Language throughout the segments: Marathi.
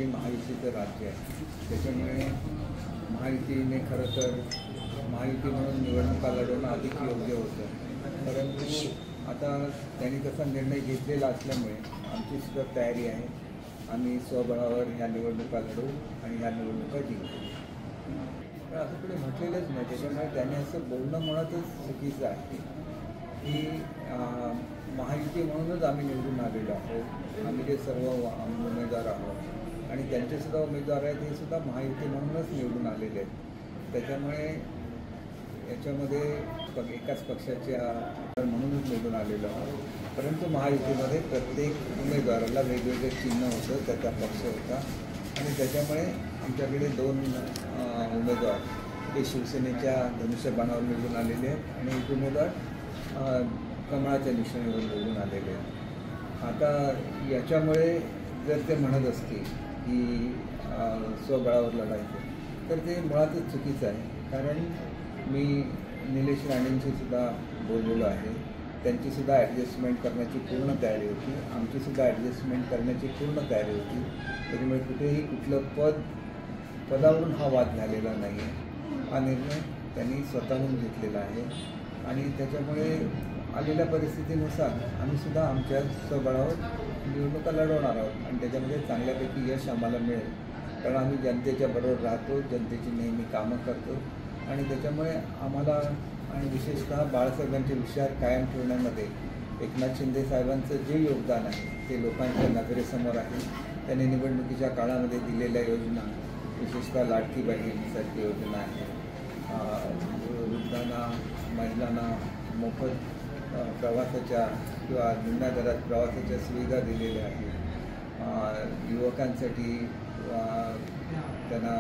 महायुतीचं राज्य आहे. त्याच्यामुळे महायुतीने खरं तर महायुती म्हणून निवडणुका लढवणं अधिक योग्य होतं. परंतु आता त्यांनी तसा निर्णय घेतलेला असल्यामुळे आमची सुद्धा तयारी आहे. आम्ही स्वबळावर ह्या निवडणुका लढवू आणि ह्या निवडणुका जिंकू. पण असं पुढे म्हटलेलंच नाही. त्याच्यामुळे त्यांनी असं बोलणं मुळातच चुकीचं आहे की महायुती म्हणूनच आम्ही निवडून आलेलो आहोत. आम्ही जे सर्व उमेदवार आहोत आणि त्यांचेसुद्धा उमेदवार आहेत हे सुद्धा महायुती म्हणूनच निवडून आलेले आहेत. त्याच्यामुळे याच्यामध्ये एकाच पक्षाच्या म्हणूनच निवडून आलेलो आहोत. परंतु महायुतीमध्ये प्रत्येक उमेदवाराला वेगवेगळे चिन्ह होतं, त्याचा पक्ष होता आणि त्याच्यामुळे आमच्याकडे 2 उमेदवार हे शिवसेनेच्या धनुष्यबाणावर निवडून आलेले आहेत आणि एक उमेदवार कमळाच्या निशाणीवर निवडून आलेले आहेत. आता याच्यामुळे जर ते म्हणत असतील की स्वबळावर लढायचं तर ते मुळातच चुकीचं आहे. कारण मी निलेश राणेंशी सुद्धा बोललेलो आहे. त्यांचीसुद्धा ॲडजस्टमेंट करण्याची पूर्ण तयारी होती, आमचीसुद्धा ॲडजस्टमेंट करण्याची पूर्ण तयारी होती. त्याच्यामुळे कुठेही कुठलं पदावरून हा वाद झालेला नाही आहे. हा निर्णय त्यांनी स्वतःहून घेतलेला आहे आणि त्याच्यामुळे आलेल्या परिस्थितीनुसार आम्हीसुद्धा आमच्या स्वबळावर निवडणुका लढवणार आहोत आणि त्याच्यामध्ये चांगल्यापैकी यश आम्हाला मिळेल. कारण आम्ही जनतेच्या बरोबर राहतो, जनतेची नेहमी कामं करतो आणि त्याच्यामुळे आम्हाला आणि विशेषतः बाळासाहेबांचे विचार कायम ठेवण्यामध्ये एकनाथ शिंदे साहेबांचं जे योगदान आहे ते लोकांच्या नजरेसमोर आहे. त्यांनी निवडणुकीच्या काळामध्ये दिलेल्या योजना, विशेषतः लाडकी बहीणसारखी योजना आहे, वृद्धांना महिलांना मोफत प्रवासाच्या किंवा निम्म्या दरात प्रवासाच्या सुविधा दिलेल्या आहेत, युवकांसाठी त्यांना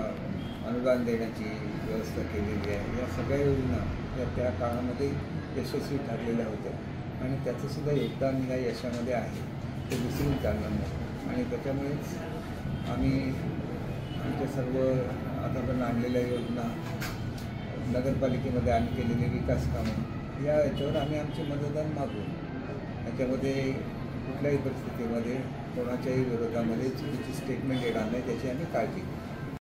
अनुदान देण्याची व्यवस्था केलेली आहे. या सगळ्या योजना त्या काळामध्ये यशस्वी ठरलेल्या होत्या आणि त्याचंसुद्धा योगदान या यशामध्ये आहे, ते विसरून चालणार नाही. आणि त्याच्यामुळेच आम्ही आमच्या सर्व आतापर्यंत आणलेल्या योजना, नगरपालिकेमध्ये आम्ही केलेली विकास कामं याच्यावर आम्ही आमचे मतदान मागू. याच्यामध्ये कुठल्याही परिस्थितीमध्ये कोणाच्याही विरोधामध्ये चुकीची स्टेटमेंट येणार नाही त्याची आम्ही काळजी घेऊ.